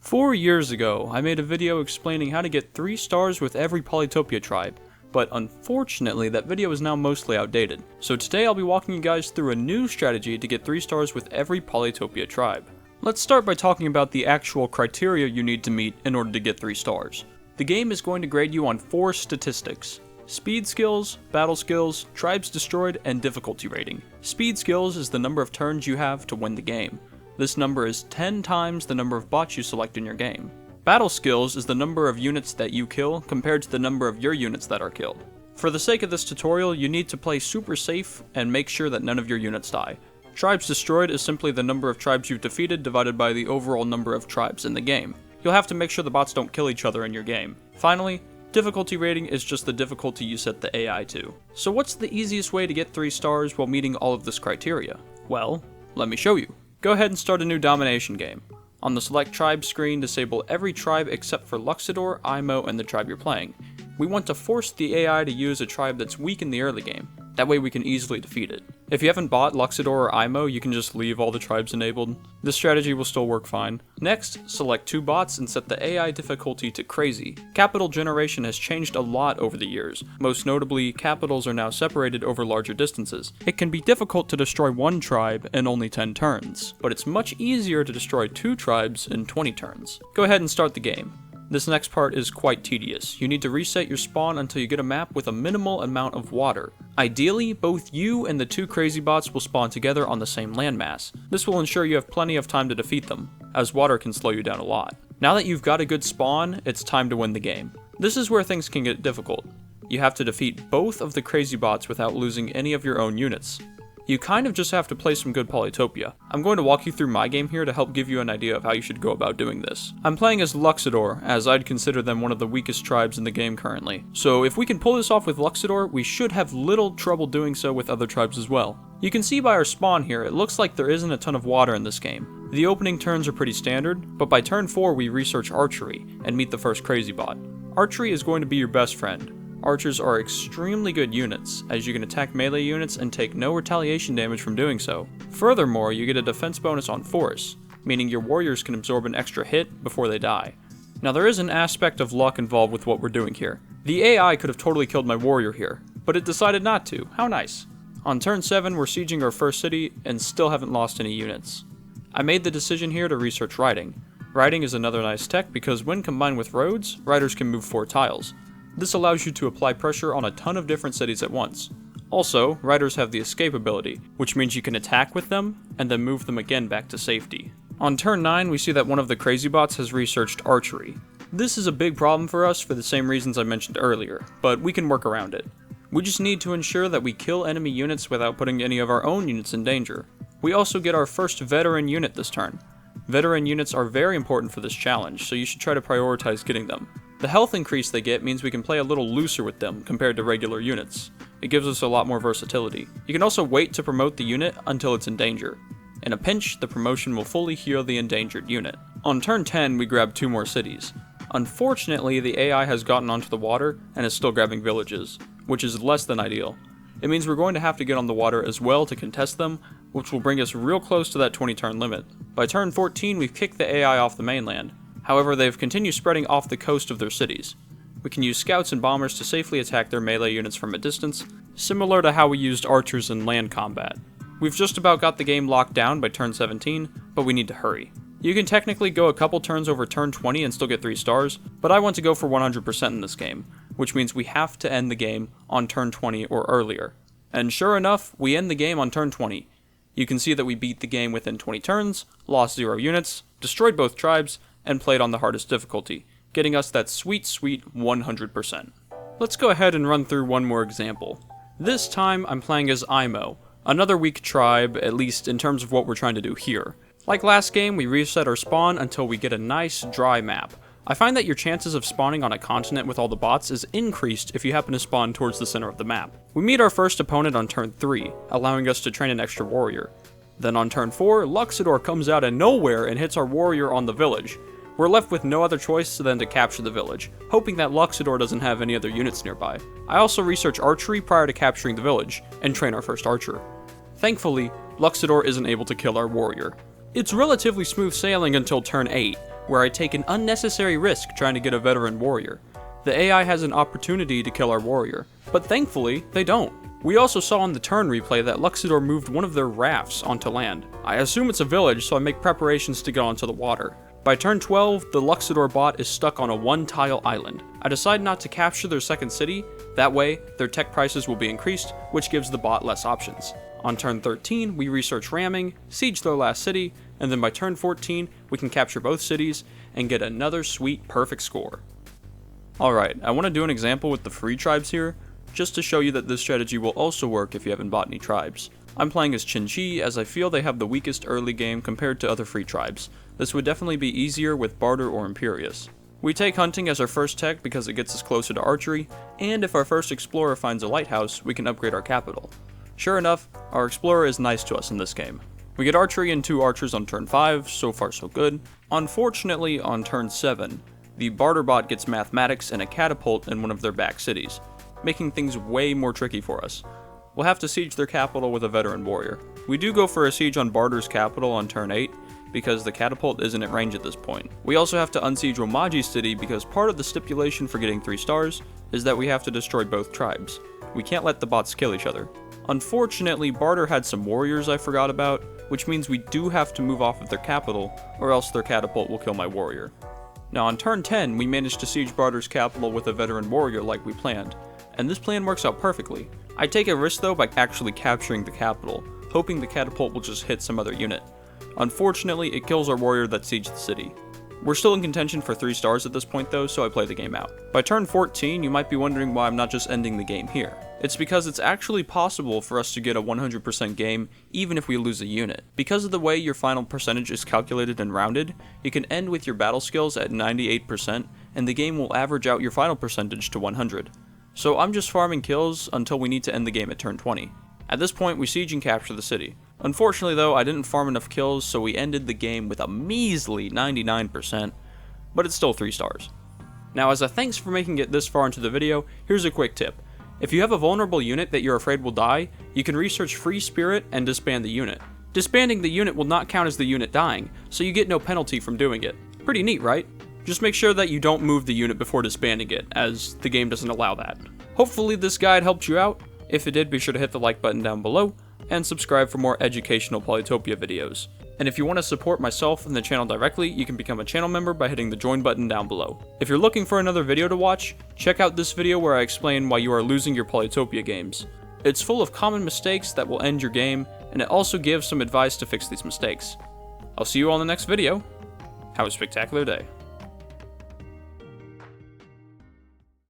4 years ago, I made a video explaining how to get 3 stars with every Polytopia tribe, but unfortunately that video is now mostly outdated. So today I'll be walking you guys through a new strategy to get 3 stars with every Polytopia tribe. Let's start by talking about the actual criteria you need to meet in order to get 3 stars. The game is going to grade you on 4 statistics: speed skills, battle skills, tribes destroyed, and difficulty rating. Speed skills is the number of turns you have to win the game. This number is 10 times the number of bots you select in your game. Battle skills is the number of units that you kill compared to the number of your units that are killed. For the sake of this tutorial, you need to play super safe and make sure that none of your units die. Tribes destroyed is simply the number of tribes you've defeated divided by the overall number of tribes in the game. You'll have to make sure the bots don't kill each other in your game. Finally, difficulty rating is just the difficulty you set the AI to. So what's the easiest way to get 3 stars while meeting all of this criteria? Well, let me show you. Go ahead and start a new domination game. On the select tribe screen, disable every tribe except for Luxador, Imo, and the tribe you're playing. We want to force the AI to use a tribe that's weak in the early game. That way we can easily defeat it. If you haven't bought Luxador or Imo, you can just leave all the tribes enabled. This strategy will still work fine. Next, select 2 bots and set the AI difficulty to crazy. Capital generation has changed a lot over the years. Most notably, capitals are now separated over larger distances. It can be difficult to destroy 1 tribe in only 10 turns, but it's much easier to destroy 2 tribes in 20 turns. Go ahead and start the game. This next part is quite tedious. You need to reset your spawn until you get a map with a minimal amount of water. Ideally, both you and the 2 crazy bots will spawn together on the same landmass. This will ensure you have plenty of time to defeat them, as water can slow you down a lot. Now that you've got a good spawn, it's time to win the game. This is where things can get difficult. You have to defeat both of the crazy bots without losing any of your own units. You kind of just have to play some good Polytopia. I'm going to walk you through my game here to help give you an idea of how you should go about doing this. I'm playing as Luxador, as I'd consider them one of the weakest tribes in the game currently. So if we can pull this off with Luxador, we should have little trouble doing so with other tribes as well. You can see by our spawn here, it looks like there isn't a ton of water in this game. The opening turns are pretty standard, but by turn 4 we research archery and meet the first crazy bot. Archery is going to be your best friend. Archers are extremely good units, as you can attack melee units and take no retaliation damage from doing so. Furthermore, you get a defense bonus on force, meaning your warriors can absorb an extra hit before they die. Now there is an aspect of luck involved with what we're doing here. The AI could have totally killed my warrior here, but it decided not to. How nice. On turn 7 we're sieging our first city and still haven't lost any units. I made the decision here to research riding. Riding is another nice tech because when combined with roads, riders can move 4 tiles. This allows you to apply pressure on a ton of different cities at once. Also, riders have the escape ability, which means you can attack with them, and then move them again back to safety. On turn 9, we see that one of the crazy bots has researched archery. This is a big problem for us for the same reasons I mentioned earlier, but we can work around it. We just need to ensure that we kill enemy units without putting any of our own units in danger. We also get our first veteran unit this turn. Veteran units are very important for this challenge, so you should try to prioritize getting them. The health increase they get means we can play a little looser with them compared to regular units. It gives us a lot more versatility. You can also wait to promote the unit until it's in danger. In a pinch, the promotion will fully heal the endangered unit. On turn 10, we grab 2 more cities. Unfortunately, the AI has gotten onto the water and is still grabbing villages, which is less than ideal. It means we're going to have to get on the water as well to contest them, which will bring us real close to that 20 turn limit. By turn 14, we've kicked the AI off the mainland. However, they've continued spreading off the coast of their cities. We can use scouts and bombers to safely attack their melee units from a distance, similar to how we used archers in land combat. We've just about got the game locked down by turn 17, but we need to hurry. You can technically go a couple turns over turn 20 and still get 3 stars, but I want to go for 100% in this game, which means we have to end the game on turn 20 or earlier. And sure enough, we end the game on turn 20. You can see that we beat the game within 20 turns, lost 0 units, destroyed both tribes, and played on the hardest difficulty, getting us that sweet 100%. Let's go ahead and run through one more example. This time I'm playing as Imo, another weak tribe, at least in terms of what we're trying to do here. Like last game, we reset our spawn until we get a nice dry map. I find that your chances of spawning on a continent with all the bots is increased if you happen to spawn towards the center of the map. We meet our first opponent on turn 3, allowing us to train an extra warrior. Then on turn 4, Luxador comes out of nowhere and hits our warrior on the village. We're left with no other choice than to capture the village, hoping that Luxador doesn't have any other units nearby. I also research archery prior to capturing the village, and train our first archer. Thankfully, Luxador isn't able to kill our warrior. It's relatively smooth sailing until turn 8, where I take an unnecessary risk trying to get a veteran warrior. The AI has an opportunity to kill our warrior, but thankfully, they don't. We also saw in the turn replay that Luxador moved one of their rafts onto land. I assume it's a village, so I make preparations to get onto the water. By turn 12, the Luxador bot is stuck on a one-tile island. I decide not to capture their second city, that way their tech prices will be increased, which gives the bot less options. On turn 13, we research ramming, siege their last city, and then by turn 14, we can capture both cities and get another sweet perfect score. Alright, I want to do an example with the free tribes here, just to show you that this strategy will also work if you haven't bought any tribes. I'm playing as Chin-Chi as I feel they have the weakest early game compared to other free tribes. This would definitely be easier with Barter or Imperius. We take hunting as our first tech because it gets us closer to archery, and if our first explorer finds a lighthouse, we can upgrade our capital. Sure enough, our explorer is nice to us in this game. We get archery and 2 archers on turn 5, so far so good. Unfortunately, on turn 7, the barter bot gets mathematics and a catapult in one of their back cities, making things way more tricky for us. We'll have to siege their capital with a veteran warrior. We do go for a siege on Barter's capital on turn 8, because the catapult isn't at range at this point. We also have to unsiege Romaji's city because part of the stipulation for getting 3 stars is that we have to destroy both tribes. We can't let the bots kill each other. Unfortunately, Barter had some warriors I forgot about, which means we do have to move off of their capital, or else their catapult will kill my warrior. Now on turn 10, we managed to siege Barter's capital with a veteran warrior like we planned, and this plan works out perfectly. I take a risk though by actually capturing the capital, hoping the catapult will just hit some other unit. Unfortunately, it kills our warrior that sieged the city. We're still in contention for 3 stars at this point though, so I play the game out. By turn 14, you might be wondering why I'm not just ending the game here. It's because it's actually possible for us to get a 100% game even if we lose a unit. Because of the way your final percentage is calculated and rounded, you can end with your battle skills at 98% and the game will average out your final percentage to 100. So I'm just farming kills until we need to end the game at turn 20. At this point, we siege and capture the city. Unfortunately though, I didn't farm enough kills, so we ended the game with a measly 99%, but it's still 3 stars. Now as a thanks for making it this far into the video, here's a quick tip. If you have a vulnerable unit that you're afraid will die, you can research Free Spirit and disband the unit. Disbanding the unit will not count as the unit dying, so you get no penalty from doing it. Pretty neat, right? Just make sure that you don't move the unit before disbanding it, as the game doesn't allow that. Hopefully this guide helped you out. If it did, be sure to hit the like button down below, and subscribe for more educational Polytopia videos. And if you want to support myself and the channel directly, you can become a channel member by hitting the join button down below. If you're looking for another video to watch, check out this video where I explain why you are losing your Polytopia games. It's full of common mistakes that will end your game, and it also gives some advice to fix these mistakes. I'll see you all in the next video. Have a spectacular day.